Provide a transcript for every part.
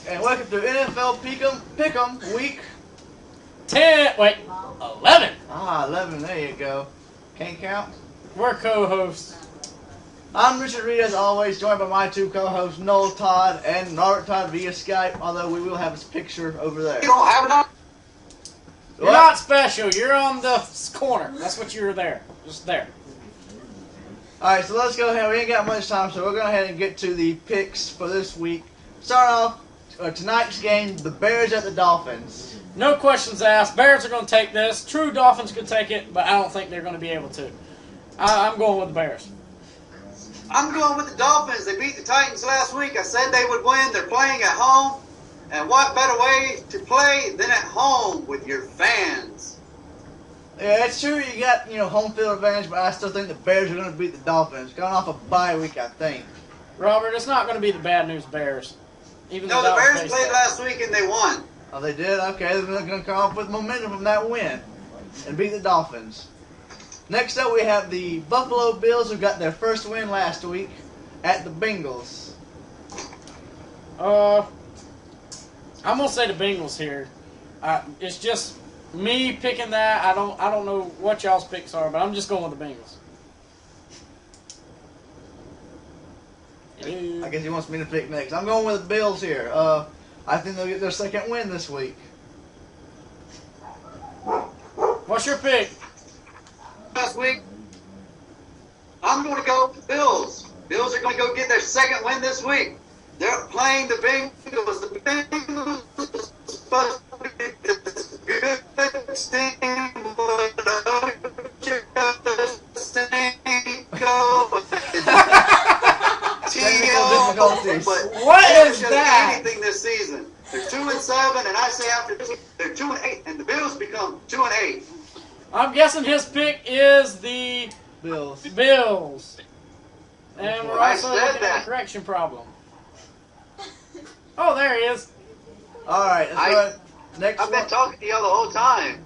and welcome to NFL Pick'em Week 11. 11. There you go. Can't count. We're co-hosts. I'm Richard Reed, as always, joined by my two co-hosts, Noel Todd and Robert Todd via Skype. Although we will have his picture over there. You don't have it on? You're not special. You're on the corner. That's what you're there. Just there. All right, so let's go ahead. We ain't got much time, so we'll go ahead and get to the picks for this week. Starting off tonight's game, the Bears at the Dolphins. No questions asked. Bears are going to take this. True Dolphins could take it, but I don't think they're going to be able to. I'm going with the Bears. I'm going with the Dolphins. They beat the Titans last week. I said they would win. They're playing at home. And what better way to play than at home with your fans? Yeah, it's true you got, home field advantage, but I still think the Bears are going to beat the Dolphins. Going off a bye week, I think. Robert, it's not going to be the bad news Bears. Even No, the Bears played last week and they won. Oh, they did? Okay, they're going to come off with momentum from that win and beat the Dolphins. Next up, we have the Buffalo Bills, who got their first win last week at the Bengals. I'm going to say the Bengals here. It's just me picking that. I don't know what y'all's picks are, but I'm just going with the Bengals. I guess he wants me to pick next. I'm going with the Bills here. I think they'll get their second win this week. What's your pick? Last week, I'm going to go with the Bills. Bills are going to go get their second win this week. They're playing the Bengals. The Bengals are supposed to be this good team, What is that? Anything this season. They're 2-7, and I say after this, they're 2-8, and the Bills become 2-8. I'm guessing his pick is the Bills. And we're also looking at a correction problem. Oh, there he is. All right, let's go next I've been talking to y'all the whole time.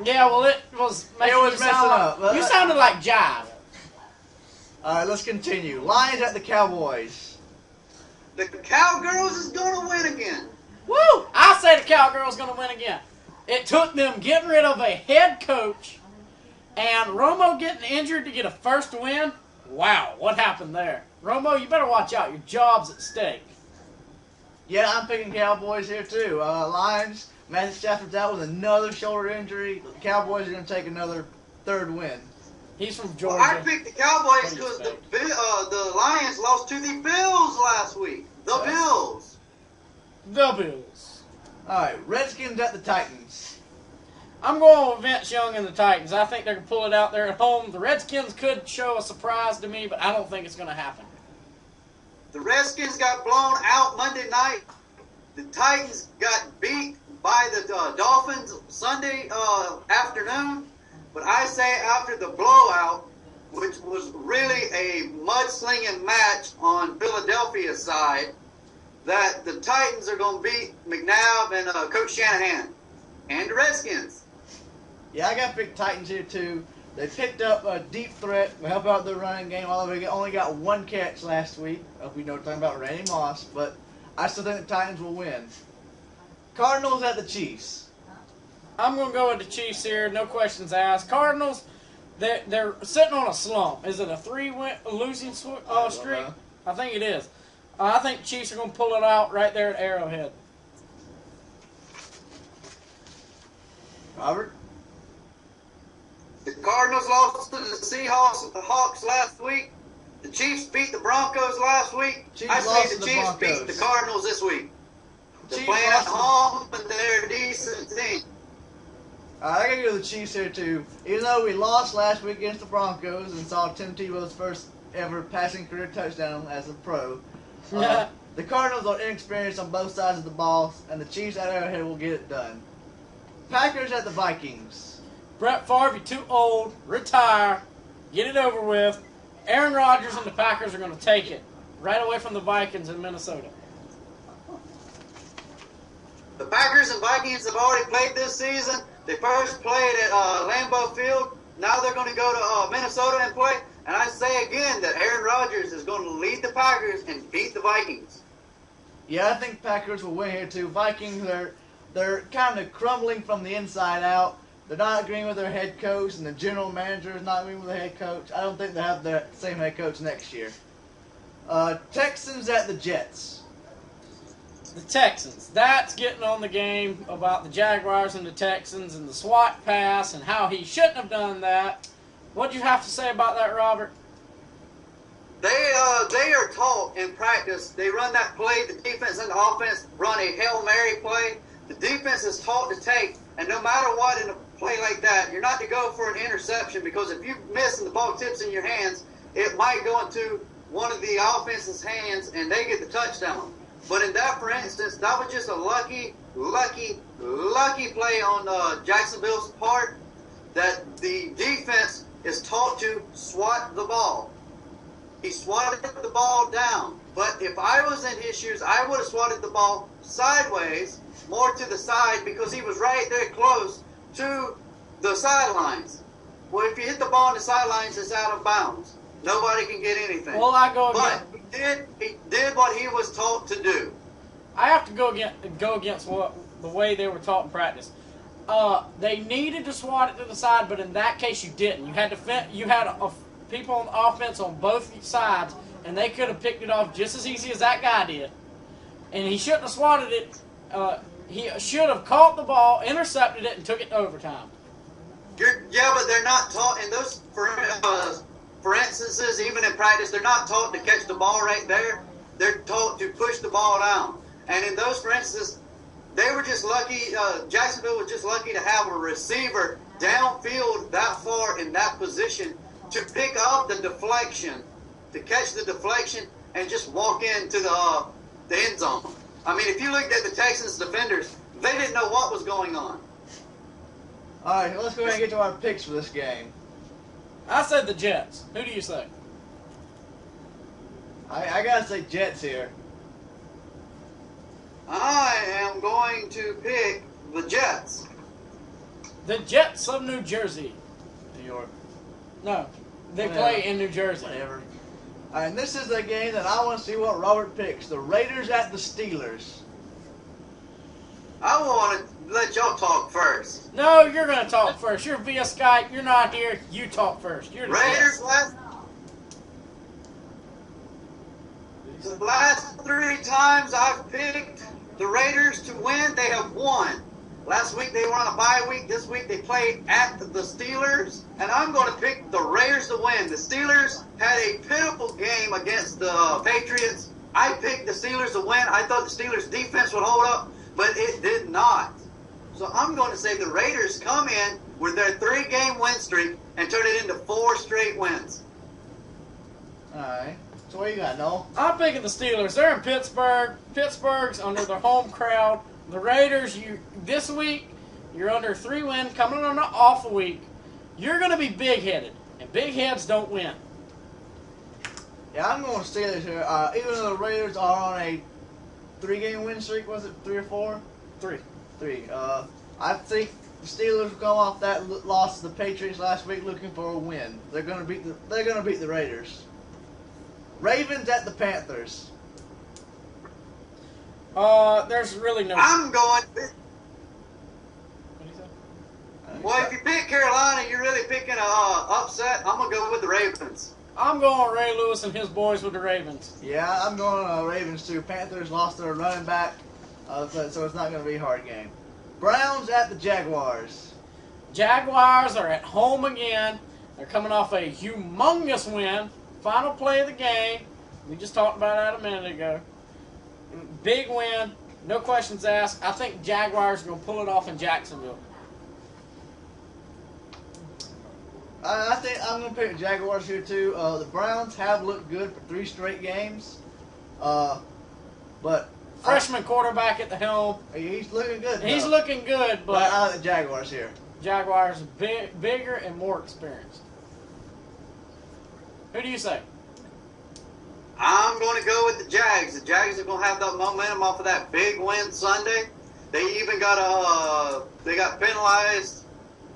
Yeah, well, it was making you sound up. like, you sounded like Jive. All right, let's continue. Lions at the Cowboys. The Cowgirls is going to win again. Woo! I say the Cowgirls going to win again. It took them getting rid of a head coach and Romo getting injured to get a first win. Wow, what happened there? Romo, you better watch out. Your job's at stake. Yeah, I'm picking Cowboys here too. Lions, Matthew Stafford's out with another shoulder injury. The Cowboys are going to take another third win. He's from Georgia. Well, I picked the Cowboys because the Lions lost to the Bills last week. The Bills. The Bills. All right, Redskins at the Titans. I'm going with Vince Young and the Titans. I think they can pull it out there at home. The Redskins could show a surprise to me, but I don't think it's going to happen. The Redskins got blown out Monday night. The Titans got beat by the Dolphins Sunday afternoon. But I say after the blowout, which was really a mudslinging match on Philadelphia's side, that the Titans are going to beat McNabb and Coach Shanahan and the Redskins. Yeah, I got to pick Titans here too. They picked up a deep threat to help out their running game, although they only got one catch last week. We know we're talking about Randy Moss, but I still think the Titans will win. Cardinals at the Chiefs. I'm going to go with the Chiefs here. No questions asked. Cardinals, they're sitting on a slump. Is it a losing streak? I think it is. I think the Chiefs are going to pull it out right there at Arrowhead. Robert? The Cardinals lost to the Hawks last week. The Chiefs beat the Broncos last week. I say the Chiefs beat the Cardinals this week. They're playing at home, and they're a decent team. I gotta go with the Chiefs here too. Even though we lost last week against the Broncos and saw Tim Tebow's first ever passing career touchdown as a pro, the Cardinals are inexperienced on both sides of the ball, and the Chiefs at Arrowhead will get it done. Packers at the Vikings. Brett Favre, you're too old. Retire. Get it over with. Aaron Rodgers and the Packers are going to take it right away from the Vikings in Minnesota. The Packers and Vikings have already played this season. They first played at Lambeau Field. Now they're going to go to Minnesota and play. And I say again that Aaron Rodgers is going to lead the Packers and beat the Vikings. Yeah, I think Packers will win here too. Vikings, they're kind of crumbling from the inside out. They're not agreeing with their head coach, and the general manager is not agreeing with the head coach. I don't think they have the same head coach next year. Texans at the Jets. The Texans. That's getting on the game about the Jaguars and the Texans and the SWAT pass and how he shouldn't have done that. What do you have to say about that, Robert? They are taught in practice. They run that play. The defense and the offense run a Hail Mary play. The defense is taught to take, and no matter what in a play like that, you're not to go for an interception, because if you miss and the ball tips in your hands, it might go into one of the offense's hands and they get the touchdown. But in that, for instance, that was just a lucky play on Jacksonville's part, that the defense is taught to swat the ball. He swatted the ball down. But if I was in his shoes, I would have swatted the ball sideways, more to the side, because he was right there close to the sidelines. Well, if you hit the ball on the sidelines, it's out of bounds. Nobody can get anything. Well, I go but again. he did what he was taught to do. I have to go against the way they were taught in practice. They needed to swat it to the side, but in that case, you didn't. You had people on offense on both sides, and they could have picked it off just as easy as that guy did. And he shouldn't have swatted it. He should have caught the ball, intercepted it, and took it to overtime. Yeah, but they're not taught in those, for instances, even in practice, they're not taught to catch the ball right there. They're taught to push the ball down. And in those, for instance, they were just lucky. Jacksonville was just lucky to have a receiver downfield that far in that position to pick up the deflection, to catch the deflection, and just walk into the end zone. I mean, if you looked at the Texans defenders, they didn't know what was going on. All right, let's go ahead and get to our picks for this game. I said the Jets. Who do you say? I gotta say Jets here. I am going to pick the Jets. The Jets of New Jersey. New York. No, they play in New Jersey. Whatever. All right, and this is the game that I want to see what Robert picks. The Raiders at the Steelers. I want to let y'all talk first. No, you're going to talk first. You're via Skype. You're not here. You talk first. You're the Raiders guest. The last 3 times I've picked the Raiders to win, they have won. Last week they were on a bye week. This week they played at the Steelers. And I'm going to pick the Raiders to win. The Steelers had a pitiful game against the Patriots. I picked the Steelers to win. I thought the Steelers' defense would hold up, but it did not. So I'm going to say the Raiders come in with their 3-game win streak and turn it into 4 straight wins. All right. So what you got, Noel? I'm picking the Steelers. They're in Pittsburgh. Pittsburgh's under their home crowd. The Raiders, this week, you're under 3-win, coming on an off week. You're going to be big-headed, and big heads don't win. Yeah, I'm going Steelers here. Even though the Raiders are on a 3-game win streak, was it 3 or 4? 3. 3. I think the Steelers will come off that loss to the Patriots last week looking for a win. They're going to beat the Raiders. Ravens at the Panthers. There's really no. I'm going. What do you say? Well, if you pick Carolina, you're really picking a upset. I'm going to go with the Ravens. I'm going Ray Lewis and his boys with the Ravens. Yeah, I'm going Ravens too. Panthers lost their running back, so it's not going to be a hard game. Browns at the Jaguars. Jaguars are at home again. They're coming off a humongous win. Final play of the game. We just talked about that a minute ago. Big win. No questions asked. I think Jaguars are going to pull it off in Jacksonville. I think I'm going to pick the Jaguars here too. The Browns have looked good for 3 straight games. But freshman quarterback at the helm. He's looking good. He's looking good, but I like the Jaguars here. Jaguars bigger and more experienced. Who do you say? I'm going to go with the Jags. The Jags are going to have that momentum off of that big win Sunday. They even got penalized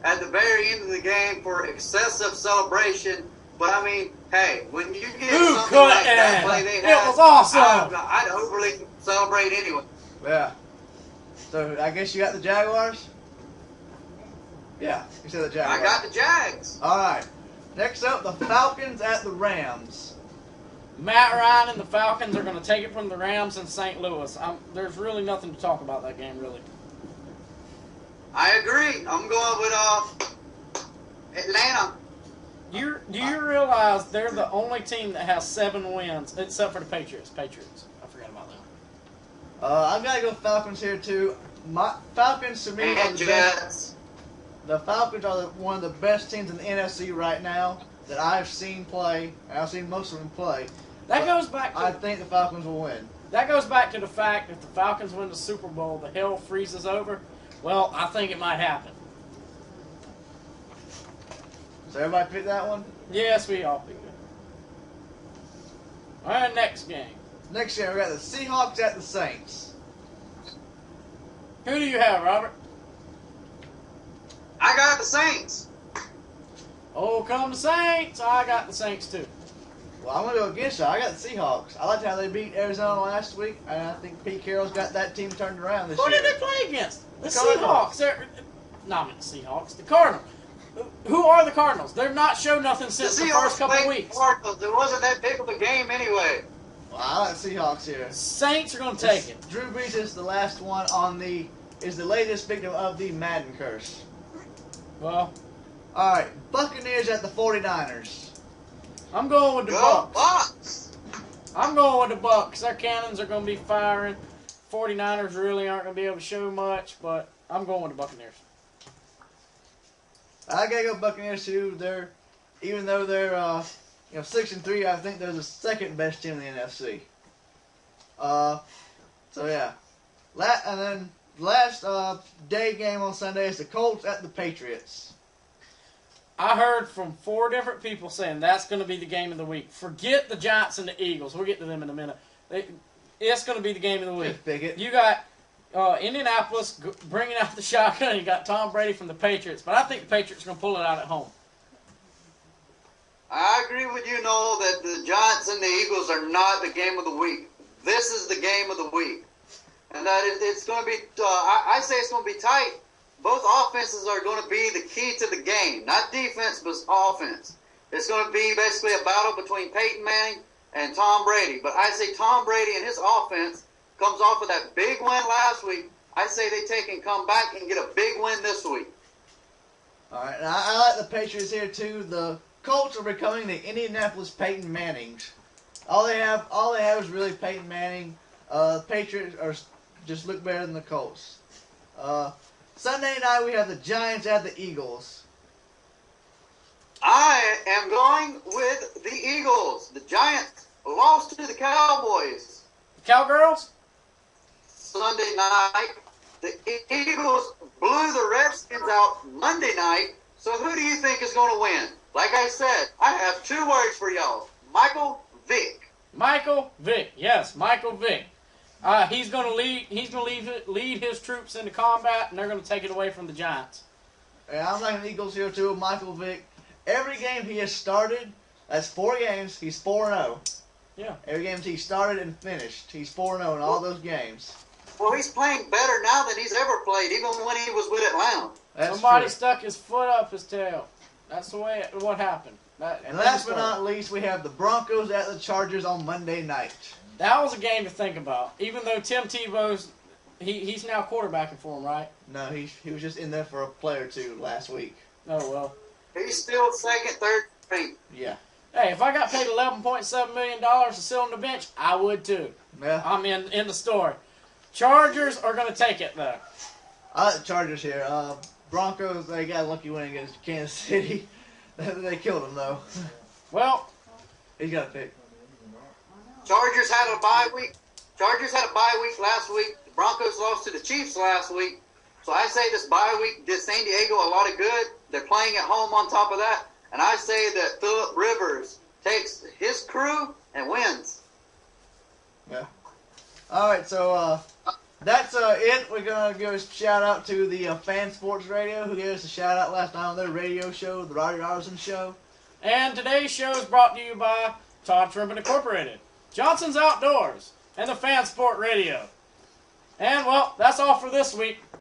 at the very end of the game for excessive celebration. But I mean, Hey, when you get Who something like that couldn't? play they It had, was awesome. I'd overly celebrate anyway. Yeah. So I guess you got the Jaguars? Yeah, you said the Jaguars. I got the Jags. All right. Next up, the Falcons at the Rams. Matt Ryan and the Falcons are going to take it from the Rams in St. Louis. There's really nothing to talk about that game, really. I agree. I'm going with Atlanta. Do you realize they're the only team that has 7 wins, except for the Patriots? I forgot about them. I've got to go Falcons here, too. Falcons, to me, are And the Jets. best. The Falcons are one of the best teams in the NFC right now that I've seen play, and I've seen most of them play. That goes back to I think the Falcons will win. That goes back to the fact that if the Falcons win the Super Bowl, the hell freezes over. Well, I think it might happen. So everybody pick that one? Yes, we all pick it. All right, next game. Next year, we got the Seahawks at the Saints. Who do you have, Robert? I got the Saints. Oh, come the Saints. I got the Saints, too. Well, I'm going to go against you. I got the Seahawks. I liked how they beat Arizona last week, and I think Pete Carroll's got that team turned around this Who year. did they play against? The Cardinals. Seahawks. I mean the Seahawks. The Cardinals. Who are the Cardinals? They've not shown nothing since the first couple of weeks. Cardinals. It wasn't that big of a game anyway. Well, I like Seahawks here. Saints are going to take it. Drew Brees is the last one is the latest victim of the Madden curse. Well, All right, Buccaneers at the 49ers. I'm going with the Go Bucs. Bucks. I'm going with the Bucs. Their cannons are going to be firing. 49ers really aren't going to be able to show much, but I'm going with the Buccaneers. I gotta go Buccaneers too. Even though they're 6-3, I think they're the second best team in the NFC. So yeah, and then last day game on Sunday is the Colts at the Patriots. I heard from 4 different people saying that's going to be the game of the week. Forget the Giants and the Eagles. We'll get to them in a minute. It's going to be the game of the week. Pick it. You got Indianapolis bringing out the shotgun. You got Tom Brady from the Patriots. But I think the Patriots are going to pull it out at home. I agree with you, Noel, that the Giants and the Eagles are not the game of the week. This is the game of the week. And that it's going to be, I say it's going to be tight. Both offenses are going to be the key to the game. Not defense, but offense. It's going to be basically a battle between Peyton Manning and Tom Brady. But I say Tom Brady and his offense comes off of that big win last week. I say they take and come back and get a big win this week. All right, and I like the Patriots here too. The Colts are becoming the Indianapolis Peyton Mannings. All they have is really Peyton Manning. Patriots just look better than the Colts. Sunday night we have the Giants at the Eagles. I am going with the Eagles. The Giants lost to the Cowboys Cowgirls? Sunday night. The Eagles blew the Redskins out Monday night. So who do you think is going to win? Like I said, I have 2 words for y'all. Michael Vick. Michael Vick. Yes, Michael Vick. He's going to lead his troops into combat, and they're going to take it away from the Giants. And I'm liking the Eagles here too. Michael Vick. Every game he has started, that's 4 games. He's 4-0. Yeah. Every game he started and finished, he's 4-0 in all those games. Well, he's playing better now than he's ever played, even when he was with Atlanta. That's Somebody true. stuck his foot up his tail. That's the way what happened. And last but not least, we have the Broncos at the Chargers on Monday night. That was a game to think about. Even though Tim Tebow's he's now quarterbacking for him, right? No, he was just in there for a play or 2 last week. Oh well. He's still second, third string. Yeah. Hey, if I got paid $11.7 million to sit on the bench, I would too. Yeah. I'm in the story. Chargers are going to take it though. I like the Chargers here. Broncos, they got a lucky win against Kansas City. They killed him though. Well, He's got a pick. Chargers had a bye week. Chargers had a bye week last week. The Broncos lost to the Chiefs last week. So I say this bye week did San Diego a lot of good. They're playing at home on top of that. And I say that Phillip Rivers takes his crew and wins. Yeah. All right, so that's it. We're gonna give a shout out to the Fan Sports Radio, who gave us a shout out last night on their radio show, the Roddy Robertson Show. And today's show is brought to you by Todd Trumpet Incorporated, Johnson's Outdoors, and the Fan Sport Radio. And, well, that's all for this week.